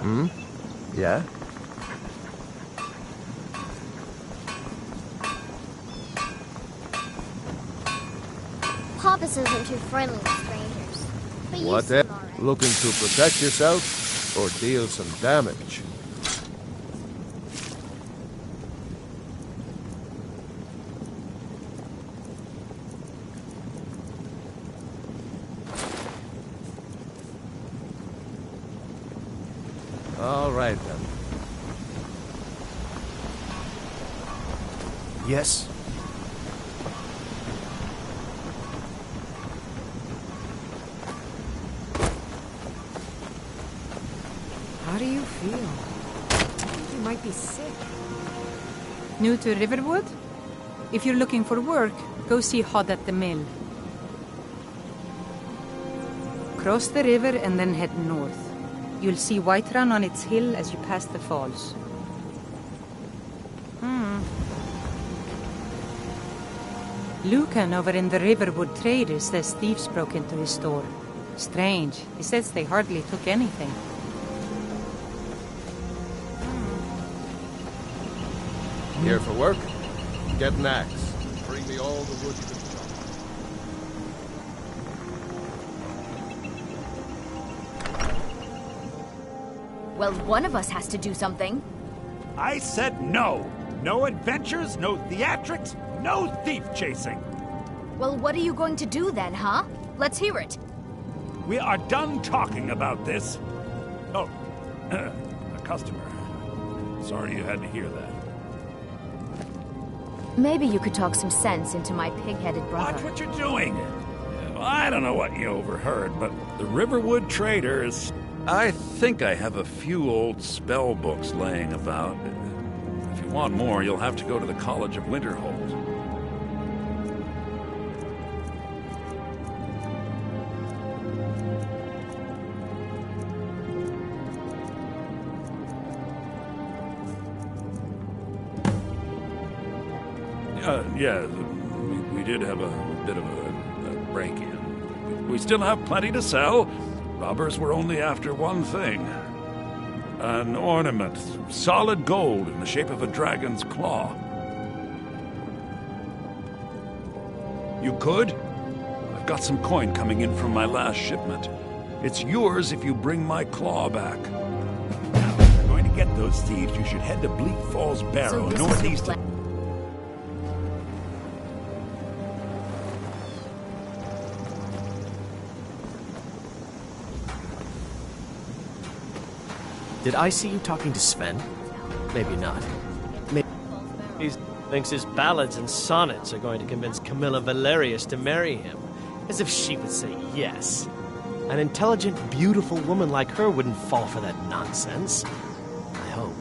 Hmm? Yeah? Poppus isn't too friendly with strangers. But What you the? seem alright. Looking to protect yourself or deal some damage? All right then. Yes. How do you feel? You might be sick. New to Riverwood? If you're looking for work, go see Hod at the mill. Cross the river and then head north. You'll see Whiterun on its hill as you pass the falls. Lucan over in the Riverwood Traders says thieves broke into his store. Strange. He says they hardly took anything. Here for work? Get an axe. Bring me all the wood you can chop. Well, one of us has to do something. I said no. No adventures, no theatrics, no thief chasing. Well, what are you going to do then, huh? Let's hear it. We are done talking about this. Oh, a customer. Sorry you had to hear that. Maybe you could talk some sense into my pig-headed brother. Watch what you're doing. I don't know what you overheard, but the Riverwood Traders... I think I have a few old spell books laying about. If you want more, you'll have to go to the College of Winterhold. Yeah, we did have a bit of a break-in. We still have plenty to sell. Robbers were only after one thing. An ornament, solid gold in the shape of a dragon's claw. You could? I've got some coin coming in from my last shipment. It's yours if you bring my claw back. Now, if you're going to get those thieves, you should head to Bleak Falls Barrow, So this is your northeast. plan. Did I see you talking to Sven? Maybe not. Maybe he thinks his ballads and sonnets are going to convince Camilla Valerius to marry him. As if she would say yes. An intelligent, beautiful woman like her wouldn't fall for that nonsense. I hope.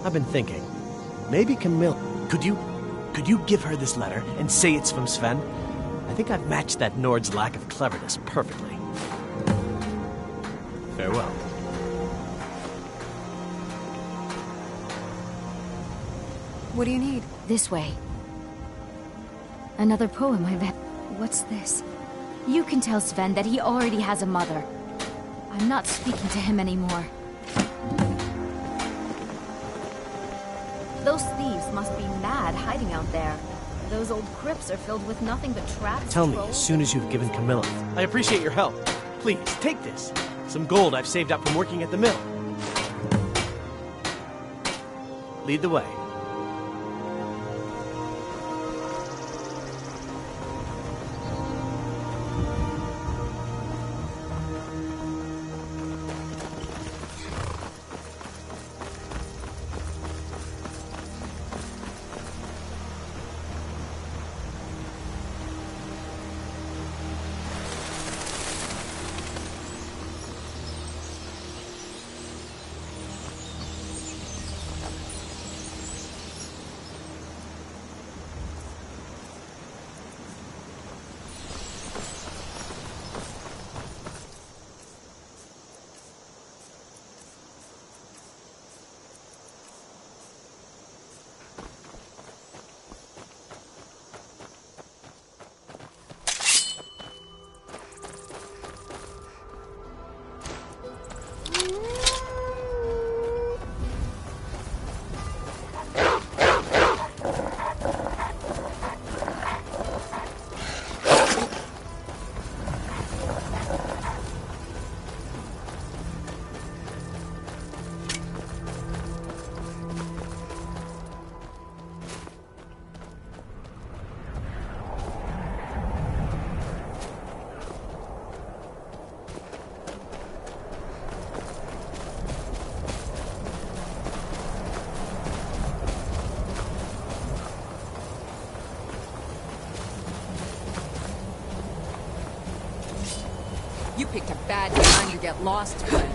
I've been thinking, maybe Camilla... Could you give her this letter and say it's from Sven? I think I've matched that Nord's lack of cleverness perfectly. Farewell. What do you need? This way. Another poem, I bet. What's this? You can tell Sven that he already has a mother. I'm not speaking to him anymore. Those thieves must be mad hiding out there. Those old crypts are filled with nothing but traps. Tell me trolls. as soon as you've given Camilla. I appreciate your help. Please, take this. Some gold I've saved up from working at the mill. Lead the way. You picked a bad time to get lost, friend.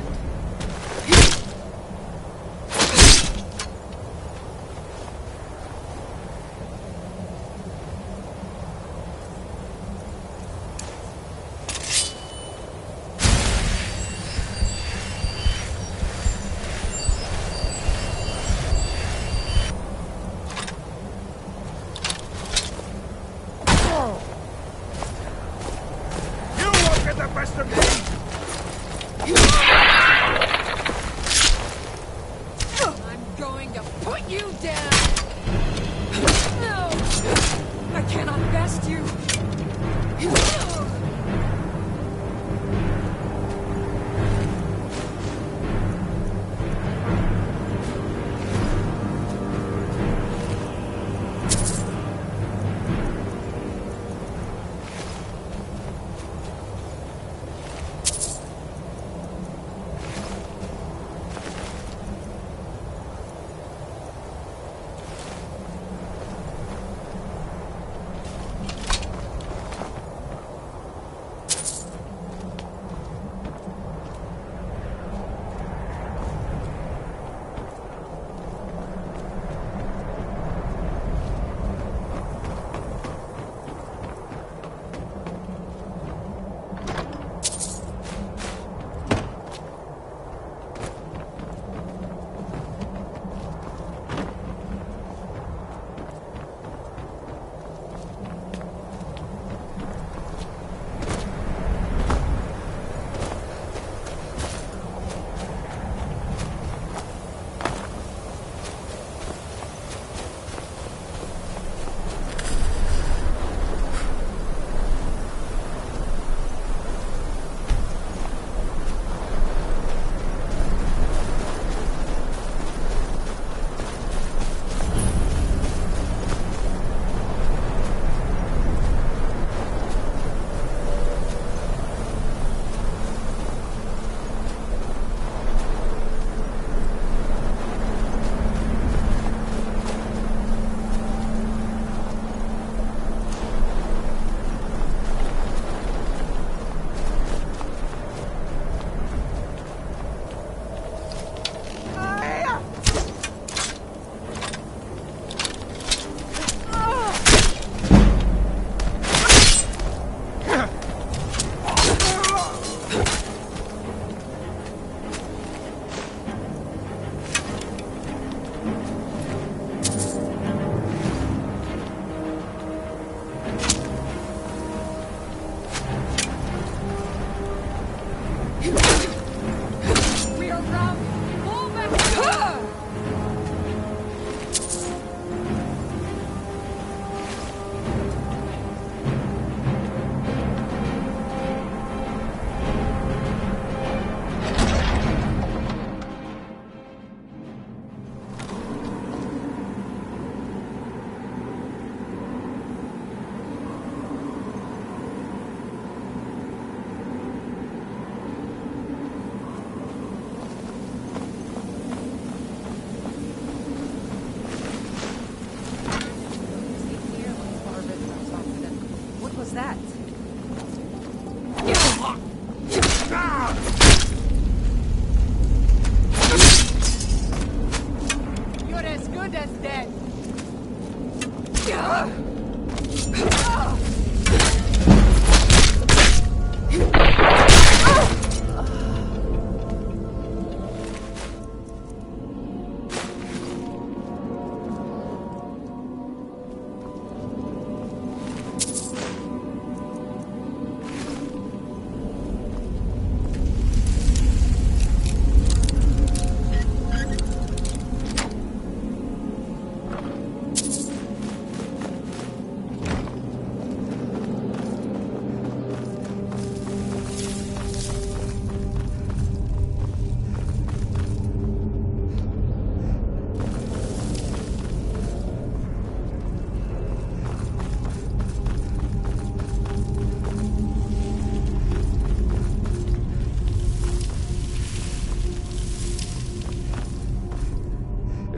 I'm going to put you down! No! I cannot best you!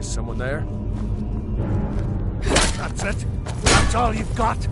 Someone there? That's it? That's all you've got?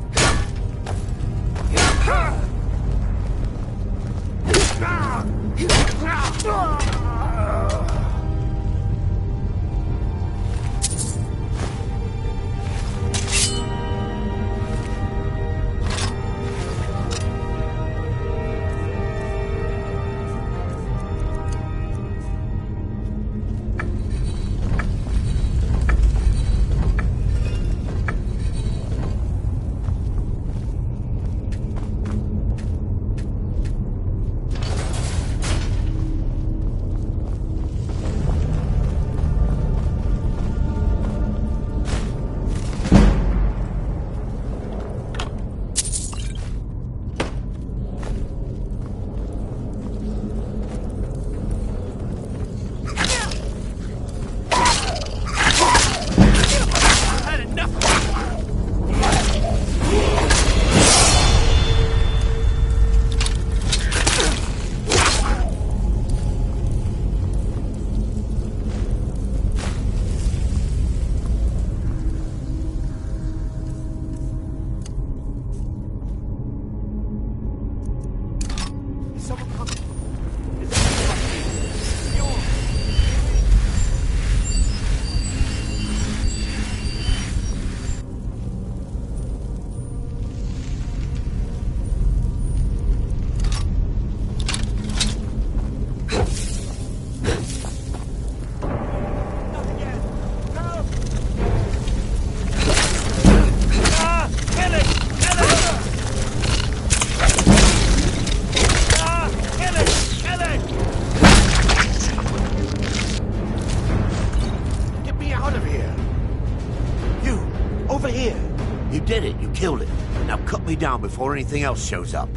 You did it. You killed it. Now cut me down before anything else shows up.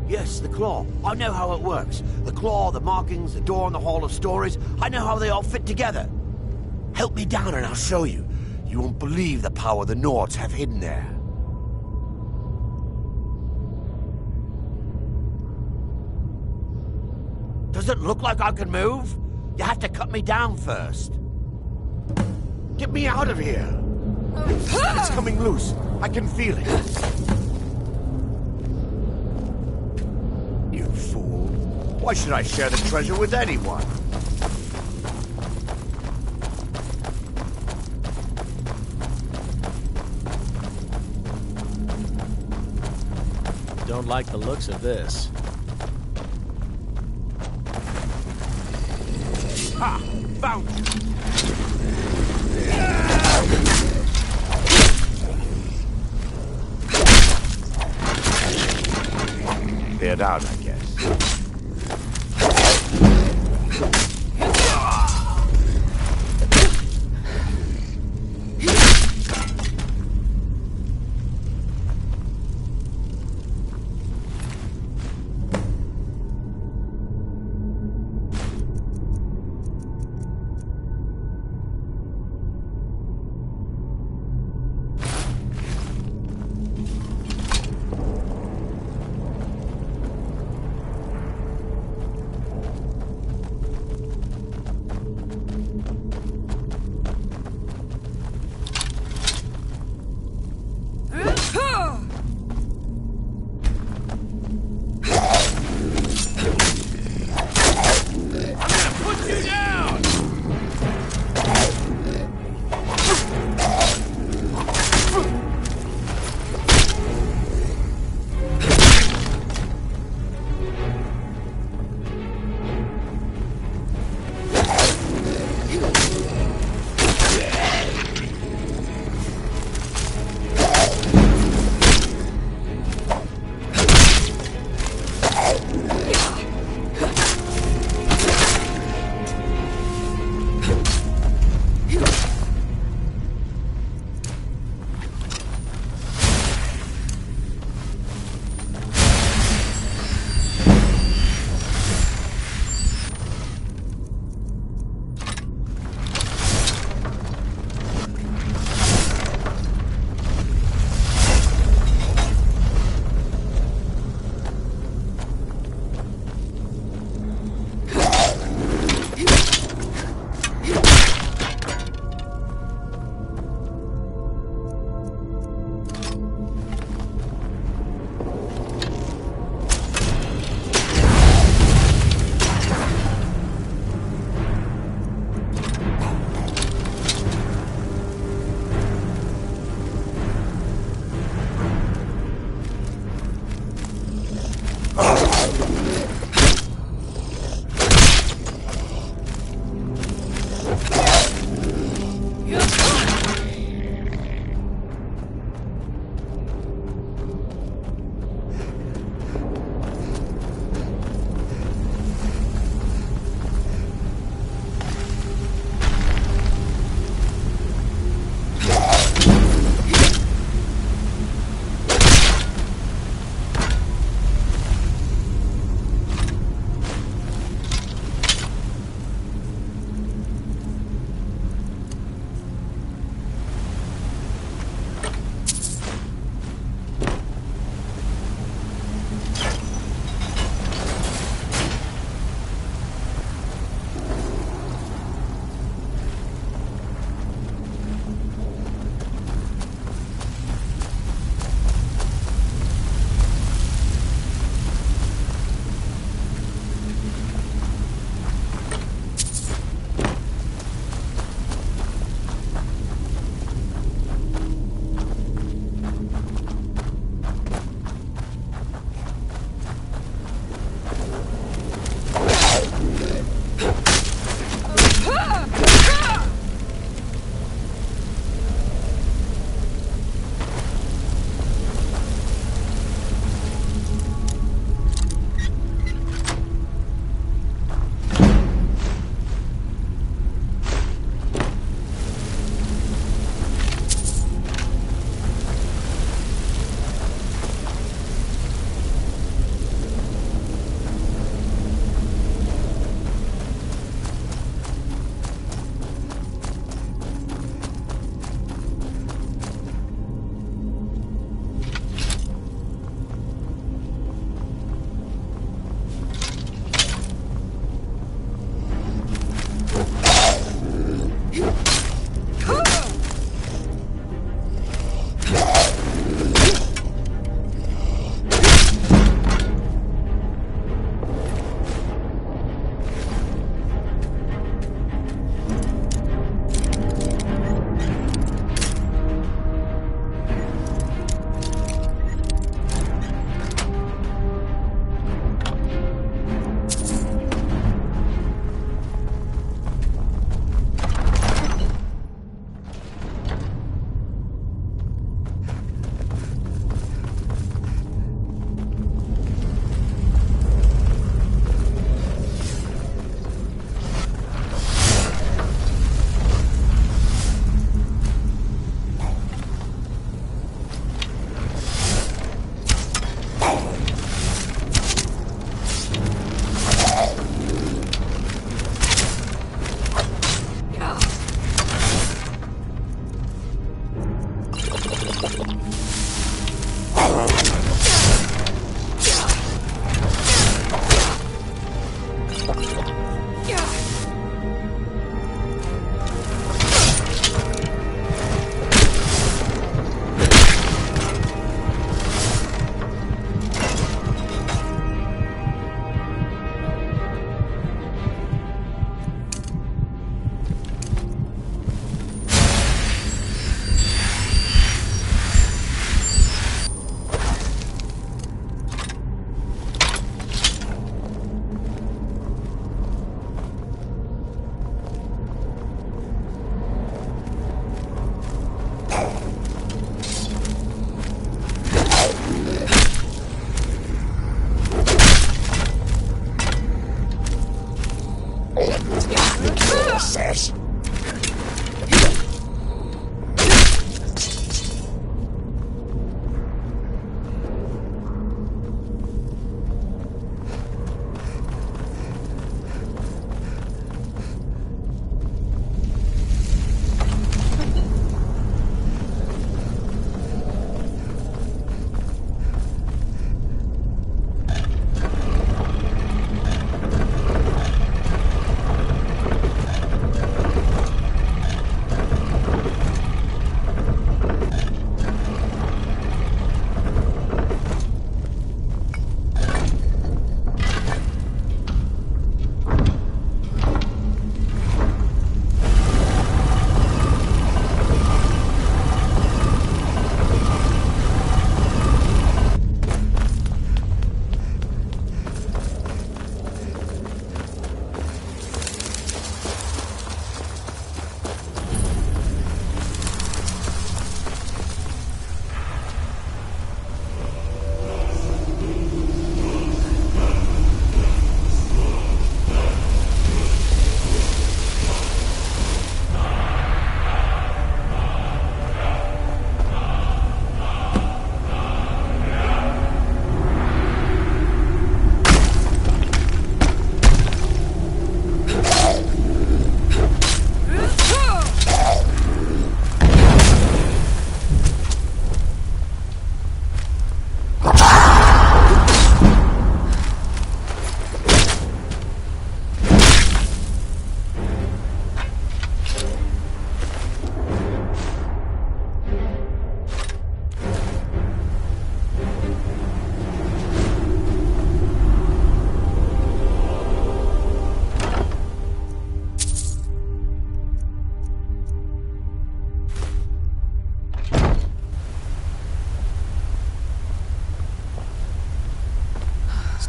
Yes, the claw. I know how it works. The claw, the markings, the door in the Hall of Stories. I know how they all fit together. Help me down and I'll show you. You won't believe the power the Nords have hidden there. Does it look like I can move? You have to cut me down first. Get me out of here! It's coming loose. I can feel it. You fool. Why should I share the treasure with anyone? Don't like the looks of this. Ha! Found you! Cleared out, I guess.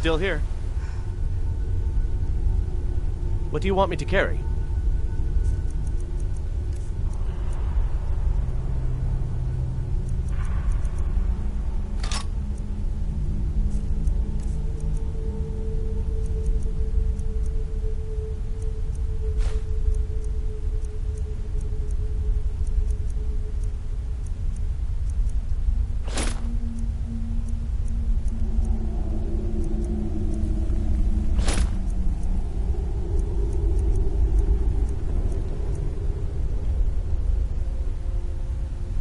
still here. What do you want me to carry?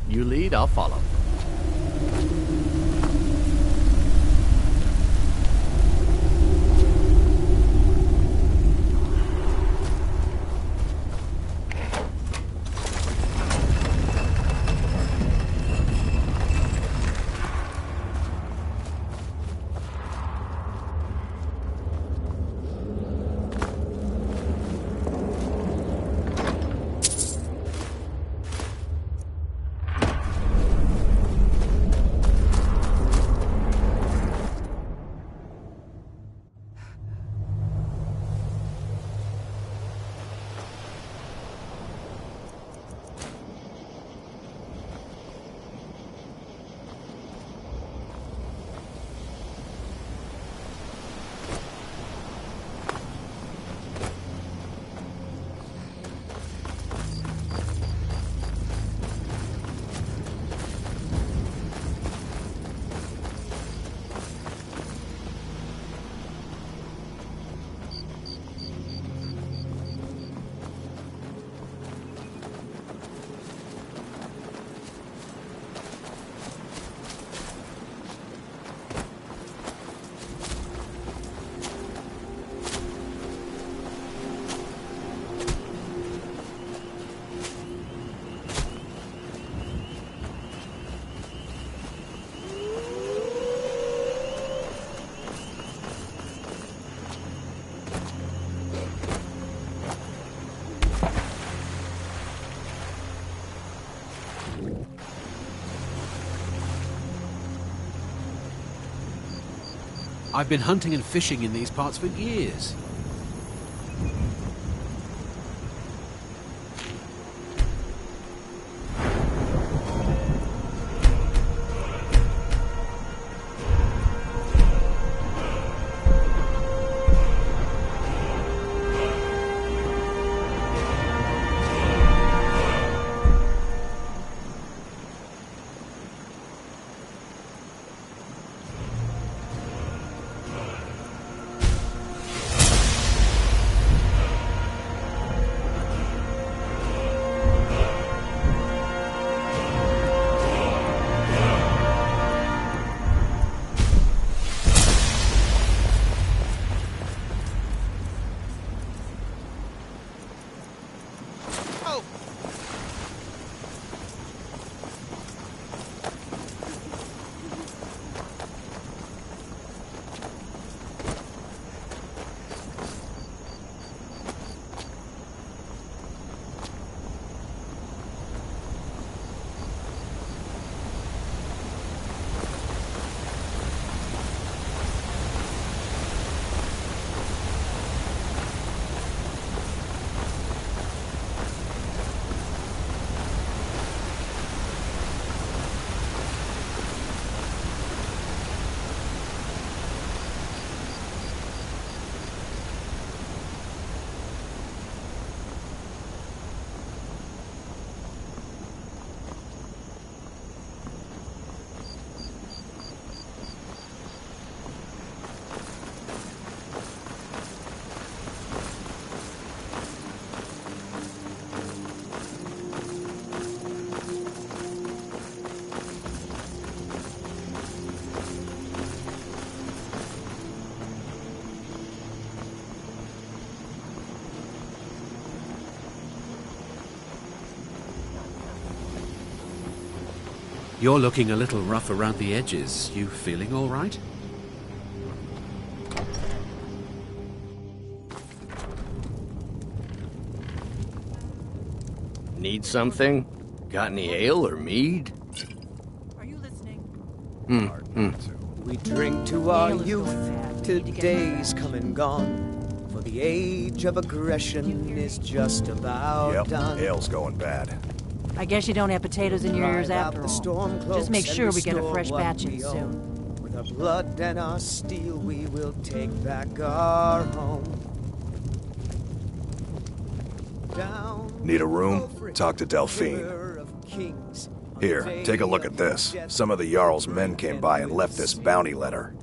You lead, I'll follow. I've been hunting and fishing in these parts for years. You're looking a little rough around the edges. You feeling all right? Need something? Got any ale or mead? Are you listening? We drink to our youth, till days come and gone. For the age of aggression is just about done. Ale's going bad. I guess you don't have potatoes in your ears Ride out after the all. storm cloaks Just make and sure we get a restore fresh what batch in we soon. own. With our blood and our steel, we will take back our home. Down Need a room? the Talk to Delphine. river of kings, on Here, the take a day look at of this. death, Some of the Jarl's men came by and left this bounty letter.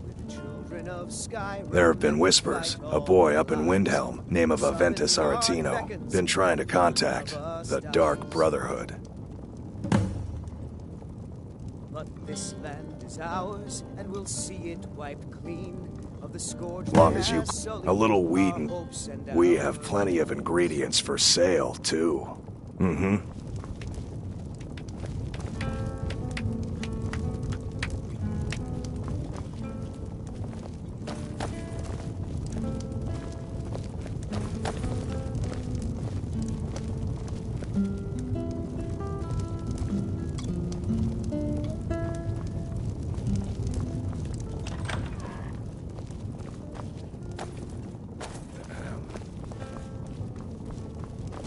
with the children of Skyrim There have been whispers. like A boy up in Windhelm, name of Aventus Aretino, been trying to contact the Dark Brotherhood. But this land is ours, and we'll see it wiped clean of the scourge. Long that as you... has sullied A little wheat our and... hopes and We our have plenty of ingredients for sale, too. Mm-hmm.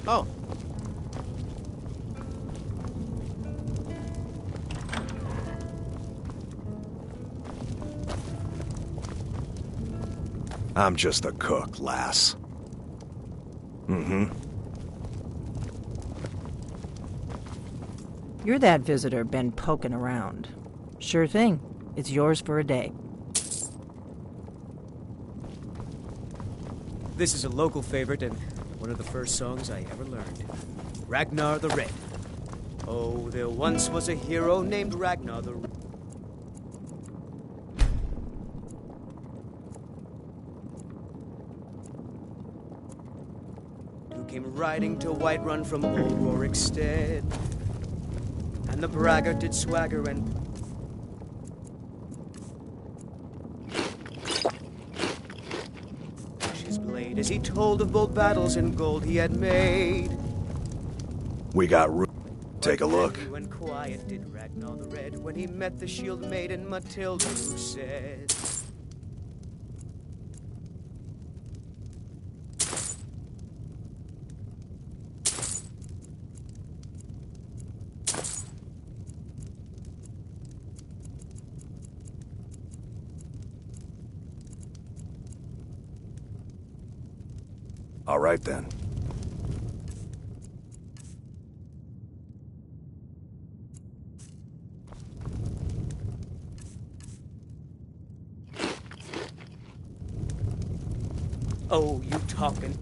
Oh. I'm just a cook, lass. Mm-hmm. You're that visitor been poking around. Sure thing. It's yours for a day. This is a local favorite and one of the first songs I ever learned. Ragnar the Red. Oh, there once was a hero named Ragnar the Red. Who came riding to Whiterun from old Rorikstead. And the braggart did swagger and his blade as he told of bold battles and gold he had made. We got room. Take a look. Angry and quiet did Ragnar the Red when he met the shield maiden Matilda, who said, All right, then. "Oh, you talking?"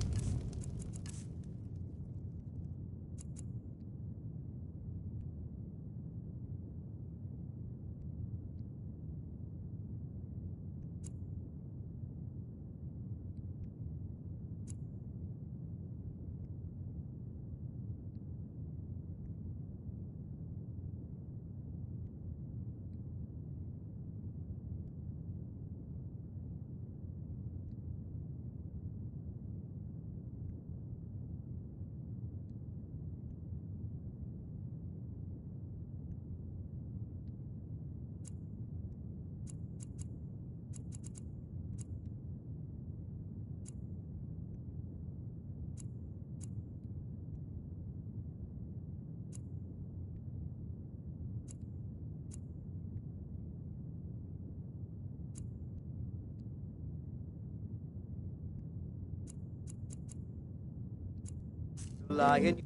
Lion.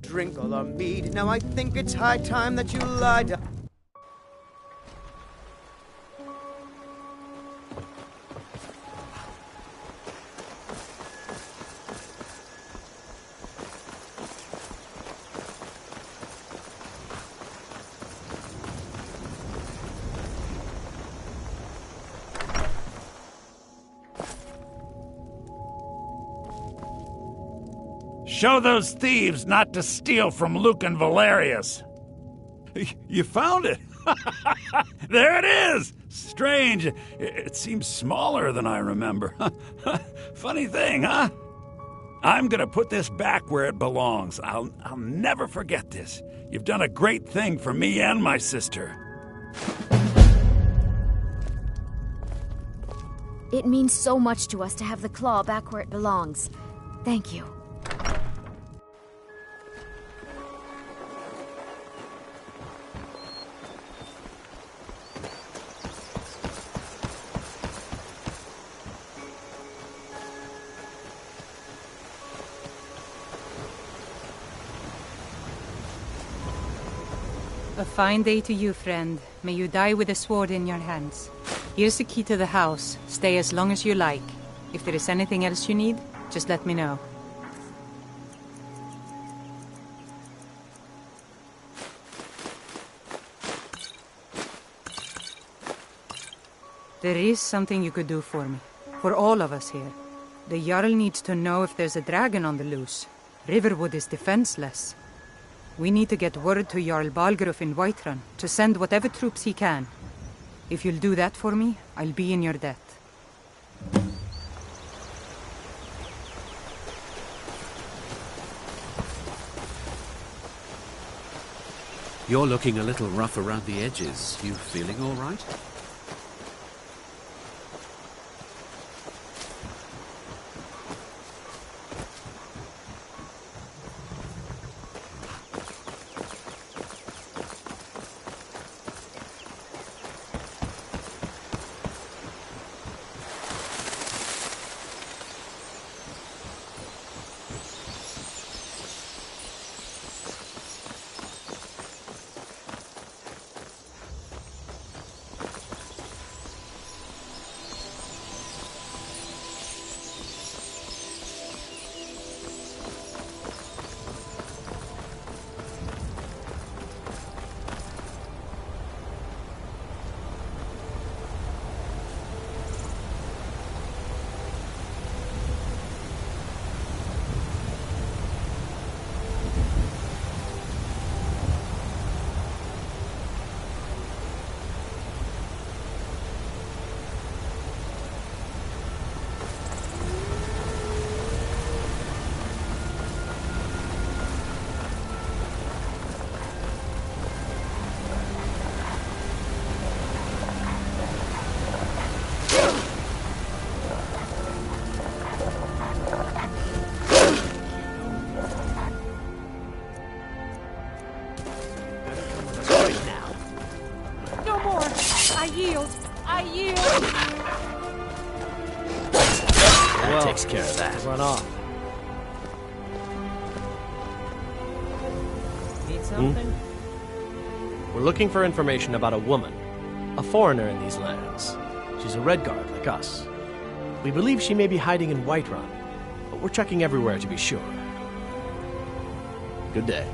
Drink all our mead. Now I think it's high time that you lie down. Show those thieves not to steal from Luke and Valerius. You found it. There it is. Strange. It seems smaller than I remember. Funny thing, huh? I'm gonna put this back where it belongs. I'll never forget this. You've done a great thing for me and my sister. It means so much to us to have the claw back where it belongs. Thank you. A fine day to you, friend. May you die with a sword in your hands. Here's the key to the house. Stay as long as you like. If there is anything else you need, just let me know. There is something you could do for me. For all of us here. The Jarl needs to know if there's a dragon on the loose. Riverwood is defenseless. We need to get word to Jarl Balgruuf in Whiterun to send whatever troops he can. If you'll do that for me, I'll be in your debt. You're looking a little rough around the edges. You feeling all right? That takes care of that. Run off. Need something? We're looking for information about a woman, a foreigner in these lands. She's a Redguard like us. We believe she may be hiding in Whiterun, but we're checking everywhere to be sure. Good day.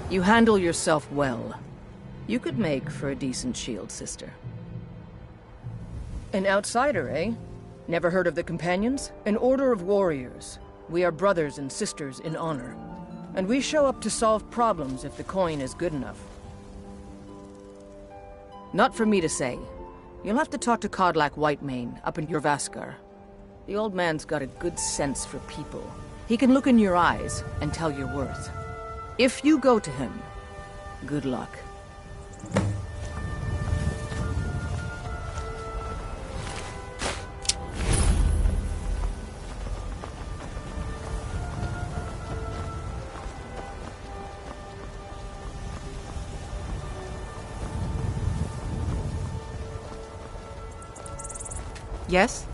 You handle yourself well. You could make for a decent shield, sister. An outsider, eh? Never heard of the Companions? An order of warriors. We are brothers and sisters in honor. And we show up to solve problems if the coin is good enough. Not for me to say. You'll have to talk to Codlac Whitemane up in Jorvaskar. The old man's got a good sense for people. He can look in your eyes and tell your worth. If you go to him, good luck. Yes?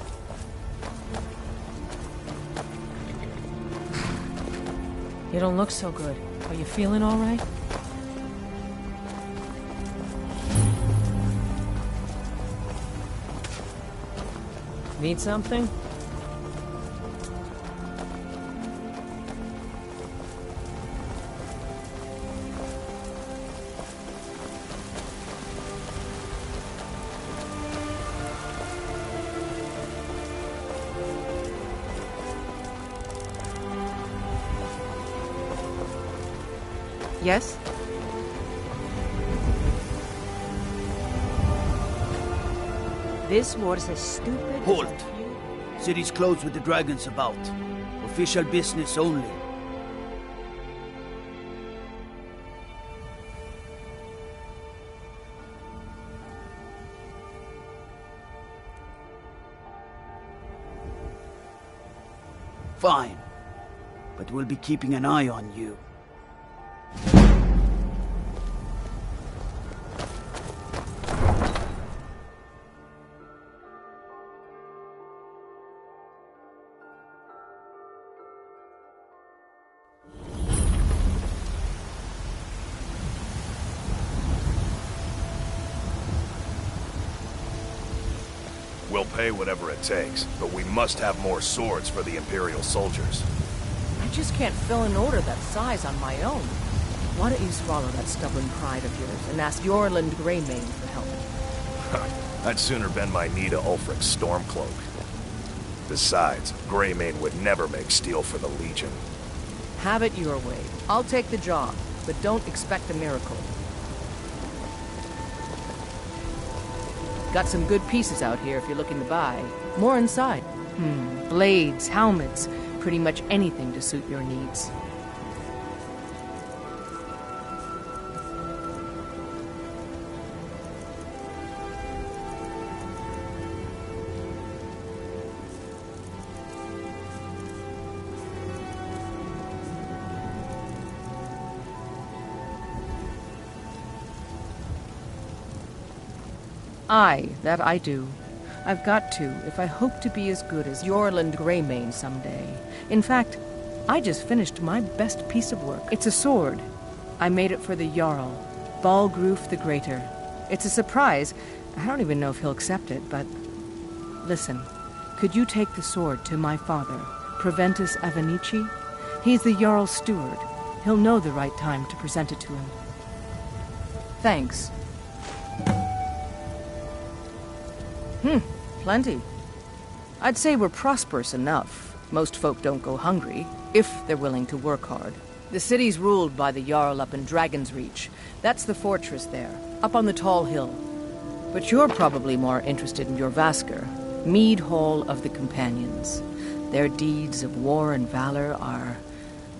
You don't look so good. Are you feeling all right? Need something? Yes? This was a stupid... Halt! City's closed with the dragons about. Official business only. Fine. But we'll be keeping an eye on you. We'll pay whatever it takes, but we must have more swords for the Imperial soldiers. I just can't fill an order that size on my own. Why don't you swallow that stubborn pride of yours and ask Yorland Greymane for help? I'd sooner bend my knee to Ulfric's Stormcloak. Besides, Greymane would never make steel for the Legion. Have it your way. I'll take the job, but don't expect a miracle. Got some good pieces out here if you're looking to buy. More inside. Blades, helmets, pretty much anything to suit your needs. Aye, that I do. I've got to, if I hope to be as good as Yorland Greymane someday. In fact, I just finished my best piece of work. It's a sword. I made it for the Jarl, Balgruf the Greater. It's a surprise. I don't even know if he'll accept it, but... Listen, could you take the sword to my father, Proventus Avenici? He's the Jarl's steward. He'll know the right time to present it to him. Thanks. Plenty. I'd say we're prosperous enough. Most folk don't go hungry, if they're willing to work hard. The city's ruled by the Jarl up in Dragon's Reach. That's the fortress there, up on the tall hill. But you're probably more interested in your Vasker, Mead Hall of the Companions. Their deeds of war and valor are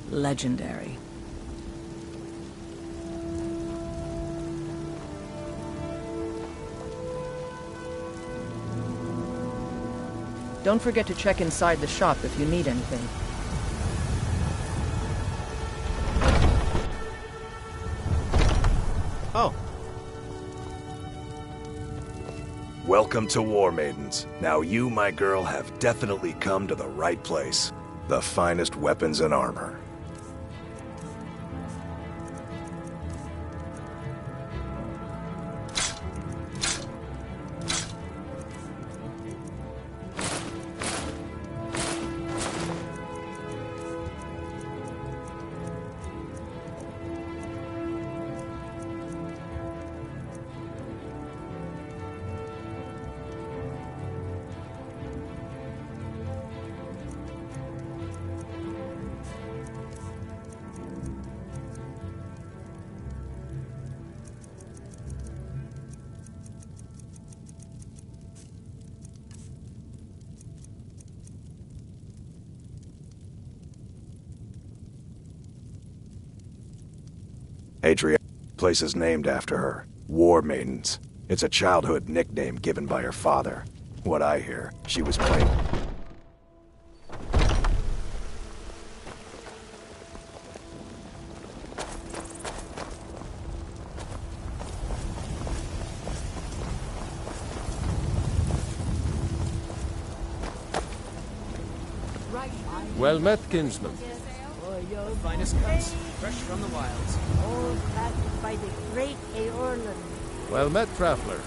legendary. Don't forget to check inside the shop if you need anything. Oh. Welcome to War Maidens. Now you, my girl, have definitely come to the right place. The finest weapons and armor. Adrian. Place is named after her. War Maidens. It's a childhood nickname given by her father. What I hear, she was playing... Well met, kinsman. Finest cuts, fresh from the wilds. All planted by the great Eorlund. Well met, traveler.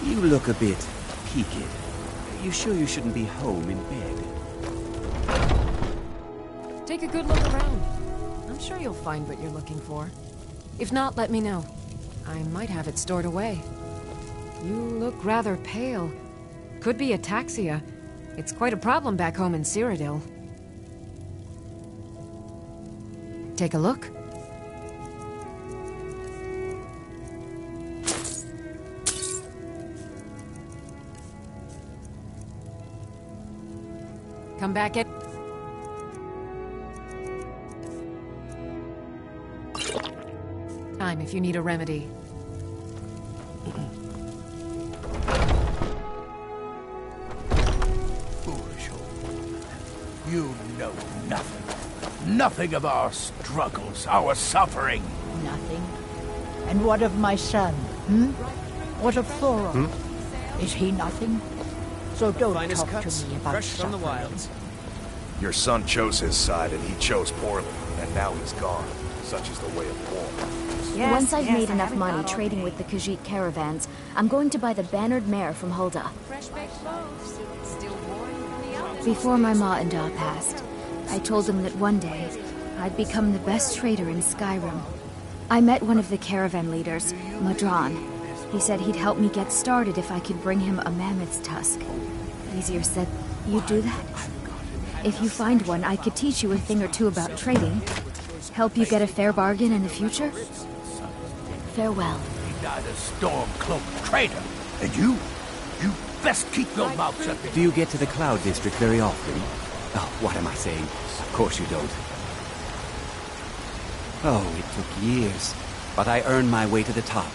You look a bit peaked. You sure you shouldn't be home in bed? Take a good look around. I'm sure you'll find what you're looking for. If not, let me know. I might have it stored away. You look rather pale. Could be ataxia. It's quite a problem back home in Cyrodiil. Take a look. Come back at... time if you need a remedy. You know nothing. Nothing of our struggles, our suffering. Nothing. And what of my son? What of Thoron? Is he nothing? So don't Finest talk cuts, to me about fresh from the suffering. wilds. Your son chose his side and he chose poorly, and now he's gone. Such is the way of war. Once I've made enough money trading with the Khajiit caravans, I'm going to buy the bannered mare from Hulda. Before my ma and Da passed, I told them that one day, I'd become the best trader in Skyrim. I met one of the caravan leaders, Madron. He said he'd help me get started if I could bring him a mammoth's tusk. Easier said, you'd do that? If you find one, I could teach you a thing or two about trading. Help you get a fair bargain in the future? Farewell. He died a storm-cloaked traitor. And you best keep your mouth shut. Do you get to the Cloud District very often? Oh, what am I saying? Of course you don't. Oh, it took years. But I earned my way to the top.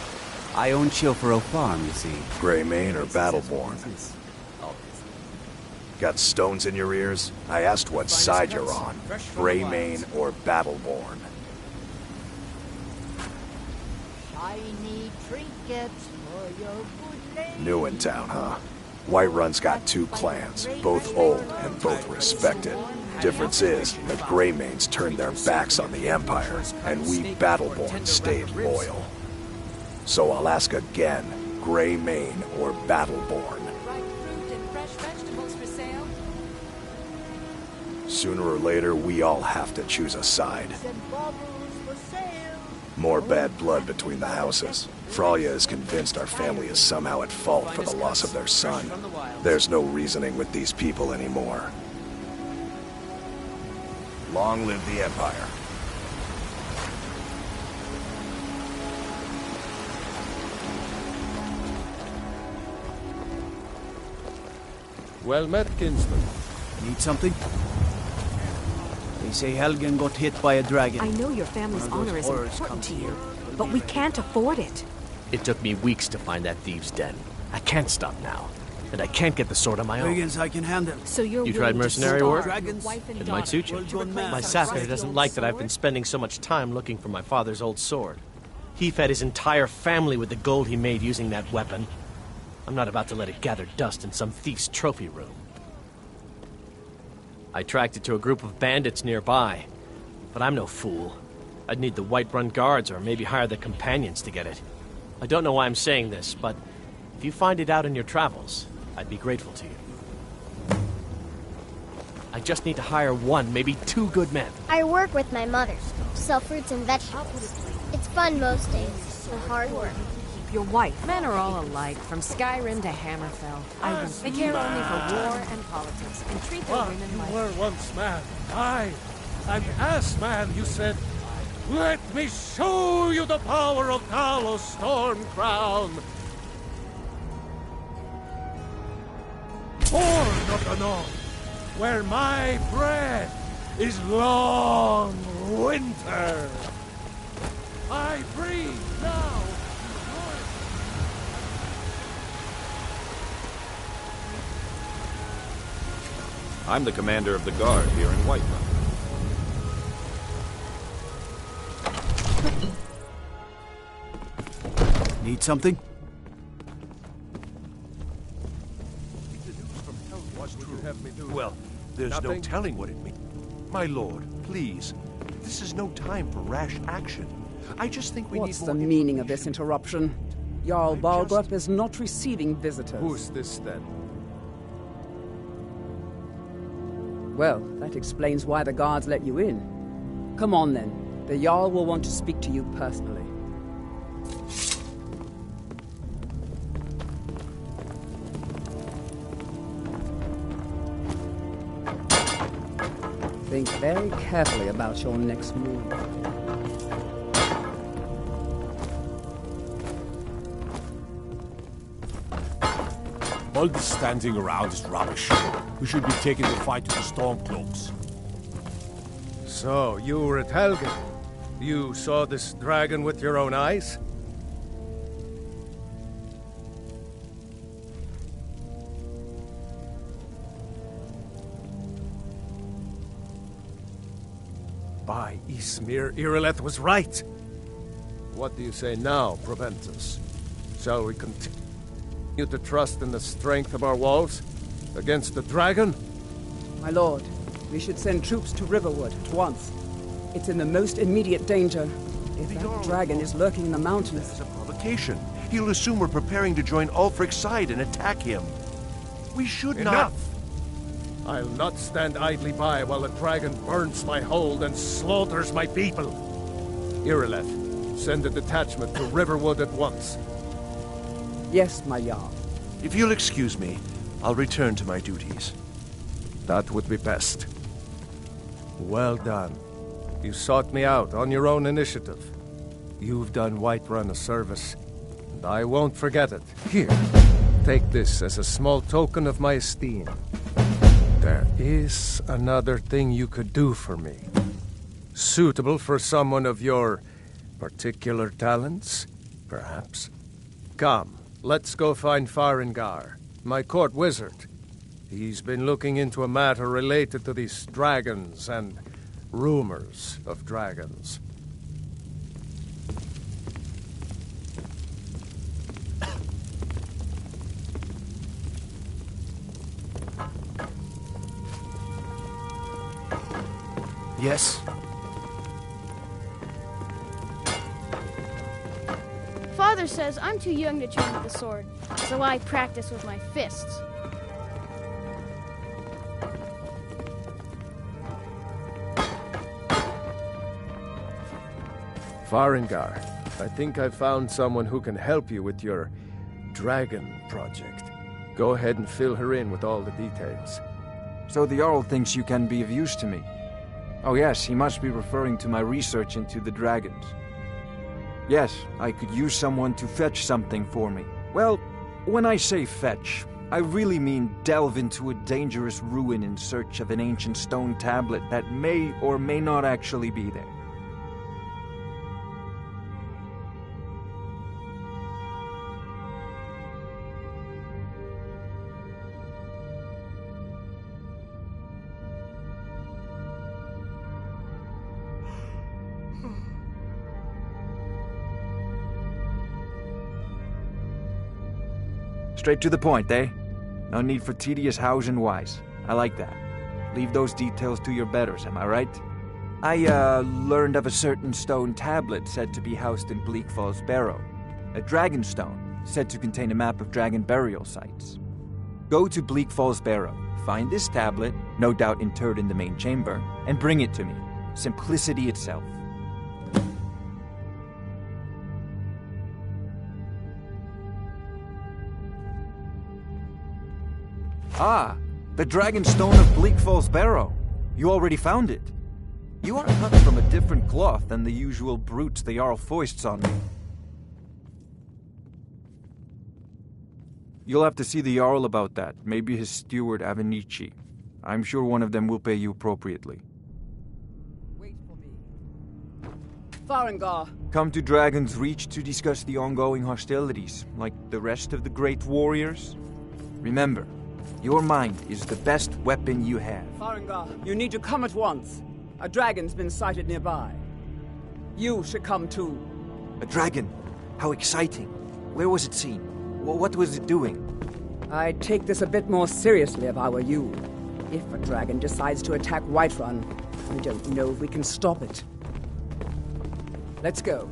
I own Chilfaro Farm, you see. Greymane or Battleborn? Got stones in your ears? I asked what side you're on. Greymane or Battleborn? Shiny trinkets for your good lady. New in town, huh? Whiterun's got two clans, both old and both respected. Difference is, the Greymanes turned their backs on the Empire, and we Battleborn stayed loyal. So I'll ask again, Greymane or Battleborn? Sooner or later, we all have to choose a side. More bad blood between the houses. Fralya is convinced our family is somehow at fault for the loss of their son. There's no reasoning with these people anymore. Long live the Empire. Well met, kinsman. Need something? They say Helgen got hit by a dragon. I know your family's honor is important to you, but we can't afford it. It took me weeks to find that thieves' den. I can't stop now. And I can't get the sword on my own. Dragons I can handle. So you're You tried mercenary work? Dragons? It might suit you. My Sapphire doesn't like that I've been spending so much time looking for my father's old sword. He fed his entire family with the gold he made using that weapon. I'm not about to let it gather dust in some thief's trophy room. I tracked it to a group of bandits nearby, but I'm no fool. I'd need the Whiterun guards or maybe hire the companions to get it. I don't know why I'm saying this, but if you find it out in your travels, I'd be grateful to you. I just need to hire one, maybe two good men. I work with my mother, sell fruits and vegetables. It's fun most days, but hard work. Your wife. Men are all alike, from Skyrim to Hammerfell. They care only for war and politics, and treat their women like... You were once man. I'm ass man, you said. Let me show you the power of Talos Stormcrown. Born of the North, where my bread is long winter. I breathe now. I'm the commander of the guard here in Whiterun. Need something? What would you have me do? Well, there's no Nothing? telling what it means. My lord, please. This is no time for rash action. I just think we What's need the more meaning of this interruption? Jarl Balgrup is not receiving visitors. Who's this then? Well, that explains why the guards let you in. Come on then. The Jarl will want to speak to you personally. Think very carefully about your next move. All this standing around is rubbish. We should be taking the fight to the Stormcloaks. So, you were at Helgen. You saw this dragon with your own eyes? By Ysmir, Irileth was right. What do you say now, Proventus? Shall we continue to trust in the strength of our walls against the dragon? My lord, we should send troops to Riverwood at once. It's in the most immediate danger. If that dragon is lurking in the mountains... It's a provocation. He'll assume we're preparing to join Ulfric's side and attack him. We should not... Enough! I'll not stand idly by while the dragon burns my hold and slaughters my people. Irileth, send a detachment to Riverwood at once. Yes, my Jarl. If you'll excuse me, I'll return to my duties. That would be best. Well done. You sought me out on your own initiative. You've done Whiterun a service, and I won't forget it. Here, take this as a small token of my esteem. There is another thing you could do for me. Suitable for someone of your particular talents, perhaps? Come, let's go find Farengar, my court wizard. He's been looking into a matter related to these dragons and rumors of dragons. Yes? Father says I'm too young to train with the sword, so I practice with my fists. Farengar, I think I've found someone who can help you with your dragon project. Go ahead and fill her in with all the details. So the Jarl thinks you can be of use to me. Oh yes, he must be referring to my research into the dragons. Yes, I could use someone to fetch something for me. Well, when I say fetch, I really mean delve into a dangerous ruin in search of an ancient stone tablet that may or may not actually be there. Straight to the point, eh? No need for tedious hows and whys. I like that. Leave those details to your betters, am I right? I, learned of a certain stone tablet said to be housed in Bleak Falls Barrow. A dragon stone, said to contain a map of dragon burial sites. Go to Bleak Falls Barrow, find this tablet, no doubt interred in the main chamber, and bring it to me. Simplicity itself. Ah, the Dragon Stone of Bleak Falls Barrow. You already found it. You are cut from a different cloth than the usual brutes the Jarl foists on me. You'll have to see the Jarl about that, maybe his steward Avenici. I'm sure one of them will pay you appropriately. Farengar. Come to Dragon's Reach to discuss the ongoing hostilities, like the rest of the great warriors? Remember, your mind is the best weapon you have. Farengar, you need to come at once. A dragon's been sighted nearby. You should come too. A dragon? How exciting. Where was it seen? What was it doing? I'd take this a bit more seriously if I were you. If a dragon decides to attack Whiterun, I don't know if we can stop it. Let's go.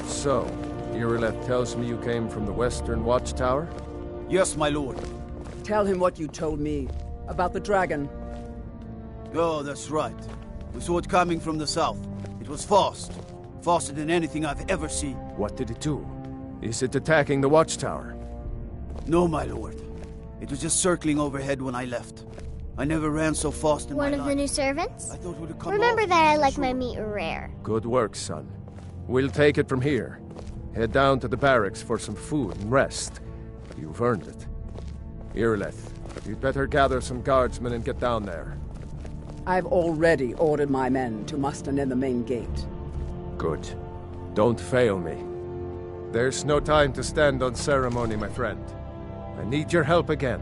So, Irileth tells me you came from the Western Watchtower? Yes, my lord. Tell him what you told me about the dragon. Oh, that's right. We saw it coming from the south. It was fast. Faster than anything I've ever seen. What did it do? Is it attacking the Watchtower? No, my lord. It was just circling overhead when I left. I never ran so fast in my life. One of the new servants? I thought it would come Remember that I like my meat rare. Good work, son. We'll take it from here. Head down to the barracks for some food and rest. You've earned it. Irileth, you'd better gather some guardsmen and get down there. I've already ordered my men to muster near the main gate. Good. Don't fail me. There's no time to stand on ceremony, my friend. I need your help again.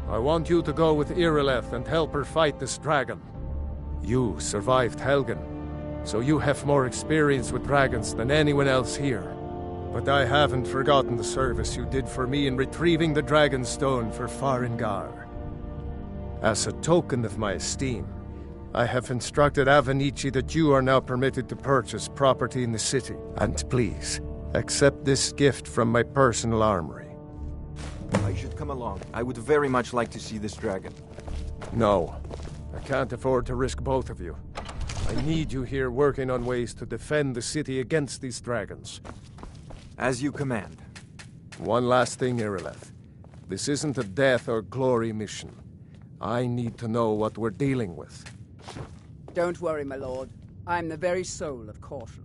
I want you to go with Irileth and help her fight this dragon. You survived Helgen, so you have more experience with dragons than anyone else here. But I haven't forgotten the service you did for me in retrieving the Dragon's Stone for Farengar. As a token of my esteem, I have instructed Avenici that you are now permitted to purchase property in the city. And please, accept this gift from my personal armory. I should come along. I would very much like to see this dragon. No. I can't afford to risk both of you. I need you here working on ways to defend the city against these dragons. As you command. One last thing, Irileth. This isn't a death or glory mission. I need to know what we're dealing with. Don't worry, my lord. I'm the very soul of caution.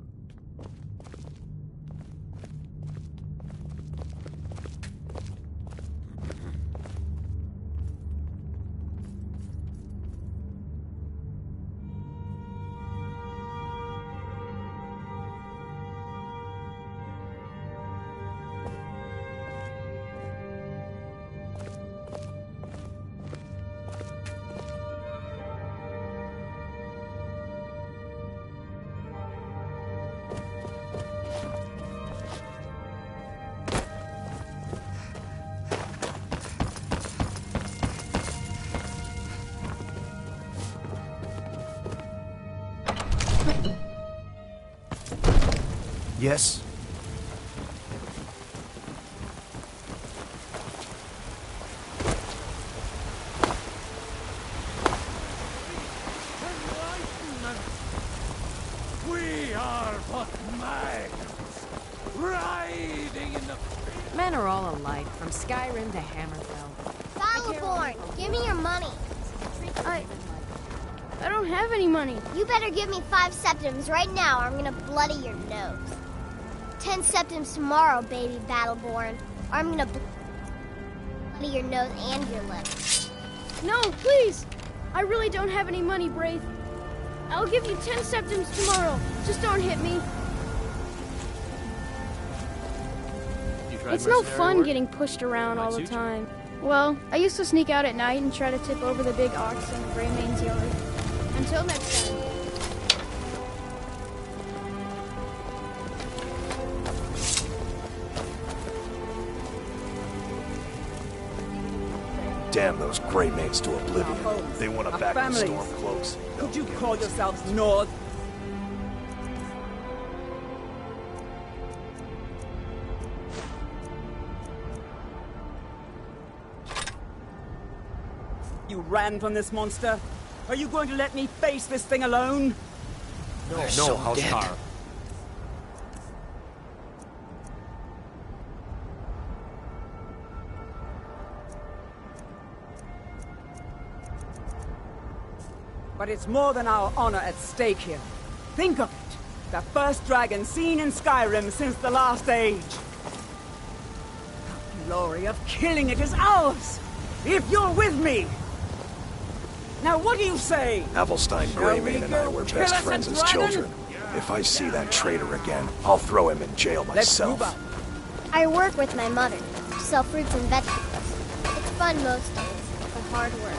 Yes? We are but maggots, riding in the... Men are all alike, from Skyrim to Hammerfell. Battleborn, give me your money. I don't have any money. You better give me 5 septims right now or I'm gonna bloody your nose. 10 septims tomorrow, baby Battleborn. Or I'm gonna bloody your nose and your lips. No, please! I really don't have any money, Braith. I'll give you 10 septims tomorrow. Just don't hit me. It's no fun getting pushed around all the time. Well, I used to sneak out at night and try to tip over the big ox in the Greymane's yard. Until next time. Damn those Greymanes to oblivion. They want to back the Stormcloaks. Could you call yourselves North? You ran from this monster? Are you going to let me face this thing alone? No, Housecar. But it's more than our honor at stake here. Think of it. The first dragon seen in Skyrim since the last age. The glory of killing it is ours. If you're with me! Now what do you say? Avelstein Greymane and I were best friends as children. If I see that traitor again, I'll throw him in jail myself. I work with my mother to sell fruits and vegetables. It's fun most days, but hard work.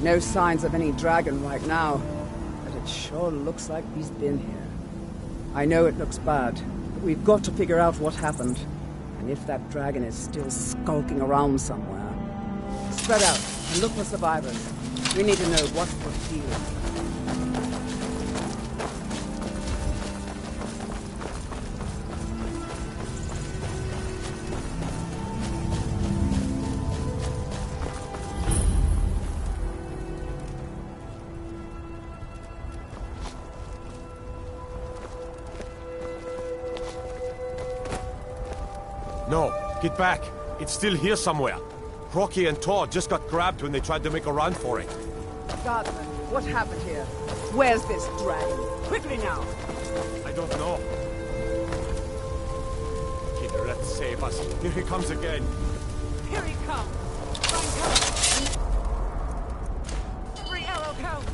No signs of any dragon right now, but it sure looks like he's been here. I know it looks bad, but we've got to figure out what happened. And if that dragon is still skulking around somewhere. Spread out and look for survivors. We need to know what we're feeling. No, get back. It's still here somewhere. Rocky and Todd just got grabbed when they tried to make a run for it. Guardsman, what happened here? Where's this dragon? Quickly now! I don't know. Kid, let's save us. Here he comes again. Here he comes! Run, come! Every arrow counts!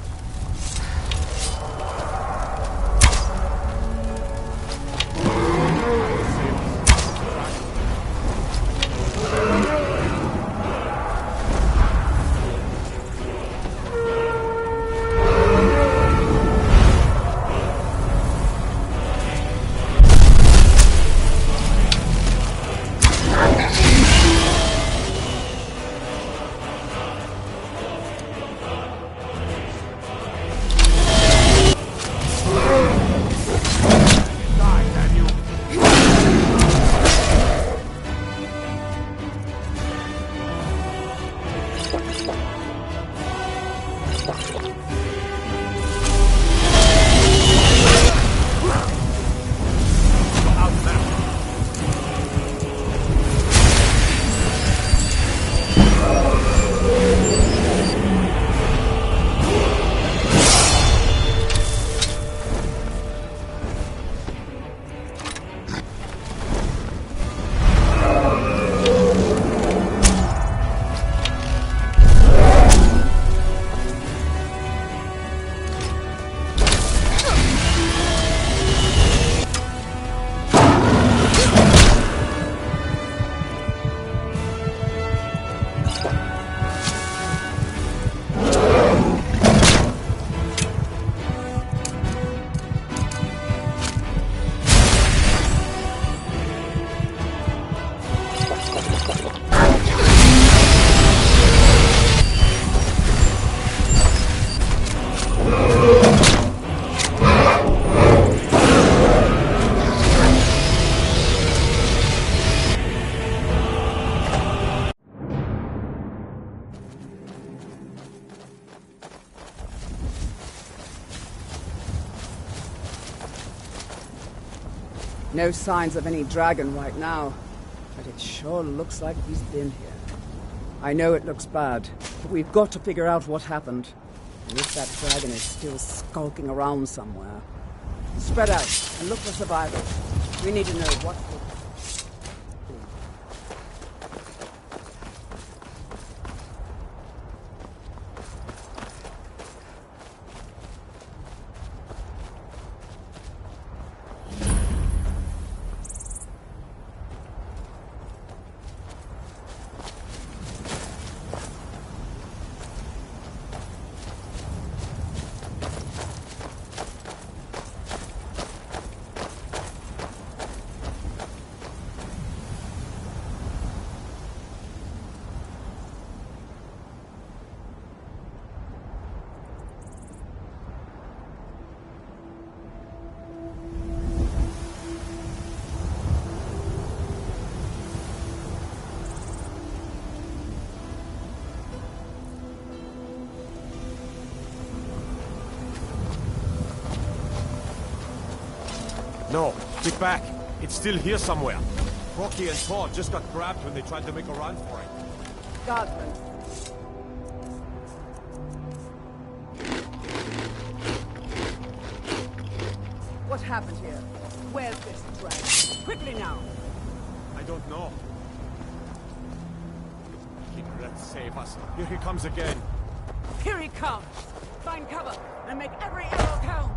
No signs of any dragon right now, but it sure looks like he's been here. I know it looks bad, but we've got to figure out what happened. And if that dragon is still skulking around somewhere. Spread out and look for survivors. We need to know what... No, get back. It's still here somewhere. Rocky and Thor just got grabbed when they tried to make a run for it. Guardsmen. What happened here? Where's this dragon? Quickly now! I don't know. Let's save us. Here he comes again. Here he comes! Find cover and make every arrow count!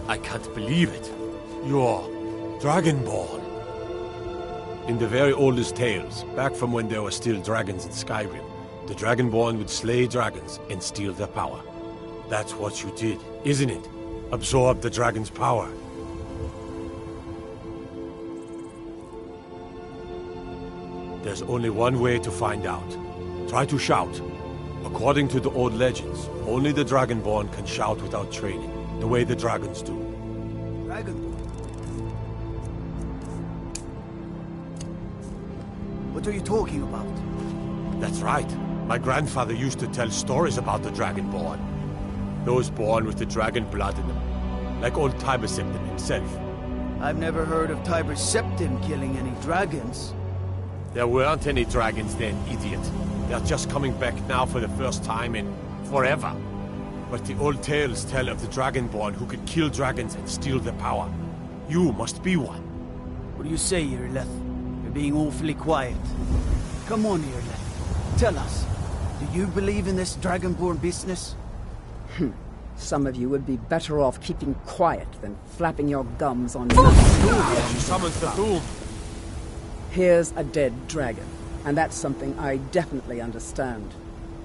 I can't believe it. You're Dragonborn. In the very oldest tales, back from when there were still dragons in Skyrim, the Dragonborn would slay dragons and steal their power. That's what you did, isn't it? Absorb the dragon's power. There's only one way to find out. Try to shout. According to the old legends, only the Dragonborn can shout without training, the way the dragons do. Dragon? What are you talking about? That's right. My grandfather used to tell stories about the Dragonborn. Those born with the dragon blood in them. Like old Tiber Septim himself. I've never heard of Tiber Septim killing any dragons. There weren't any dragons then, idiot. They're just coming back now for the first time in forever. But the old tales tell of the Dragonborn who could kill dragons and steal their power. You must be one. What do you say, Irleth? You're being awfully quiet. Come on, Irleth. Tell us. Do you believe in this Dragonborn business? Some of you would be better off keeping quiet than flapping your gums on She summons the boom. Here's a dead dragon, and that's something I definitely understand.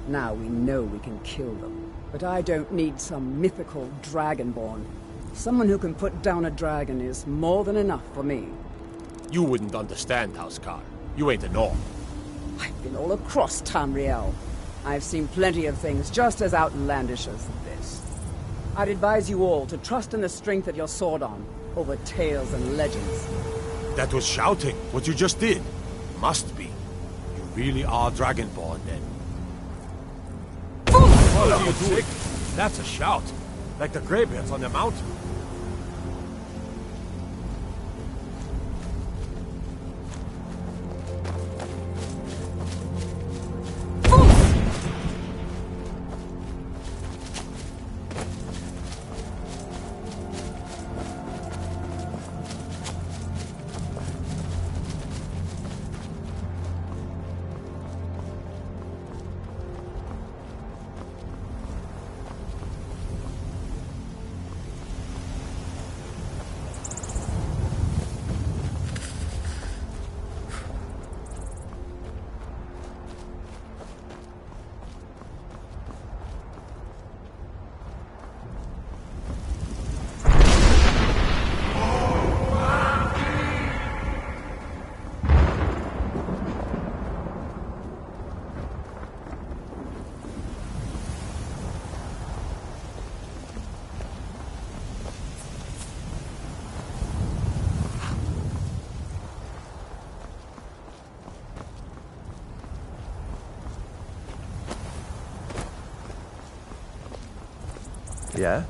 Now we know we can kill them. But I don't need some mythical Dragonborn. Someone who can put down a dragon is more than enough for me. You wouldn't understand, Housecarl. You ain't a North. I've been all across Tamriel. I've seen plenty of things just as outlandish as this. I'd advise you all to trust in the strength of your sword arm over tales and legends. That was shouting, what you just did. Must be. You really are Dragonborn, then. What are you doing? That's a shout. Like the greybeards on the mountain. Yeah?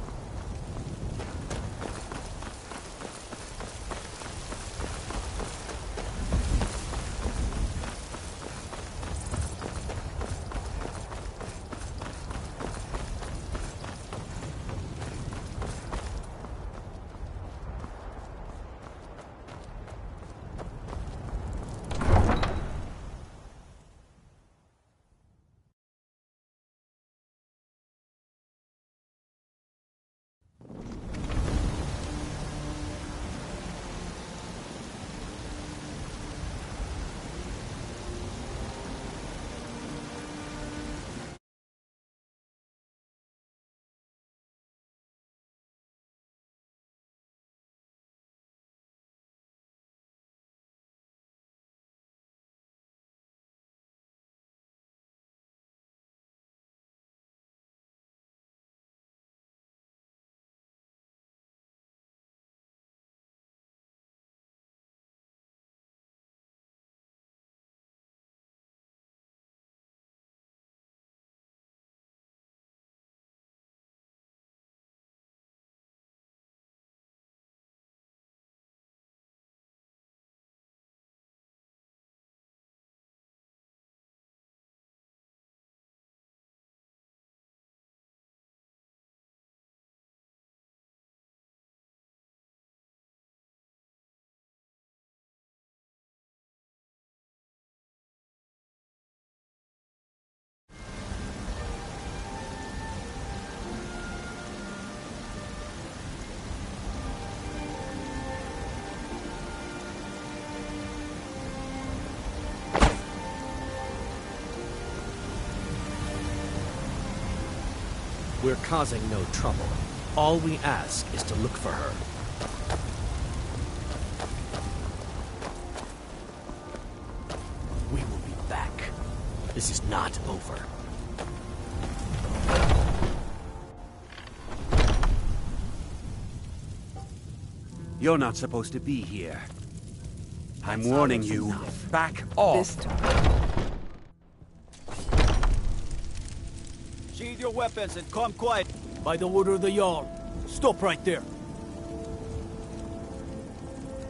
We're causing no trouble. All we ask is to look for her. We will be back. This is not over. You're not supposed to be here. I'm warning you. Back off. Sheathe your weapons and come quiet. By the order of the Jarl. Stop right there.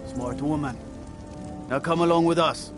Smart woman. Now come along with us.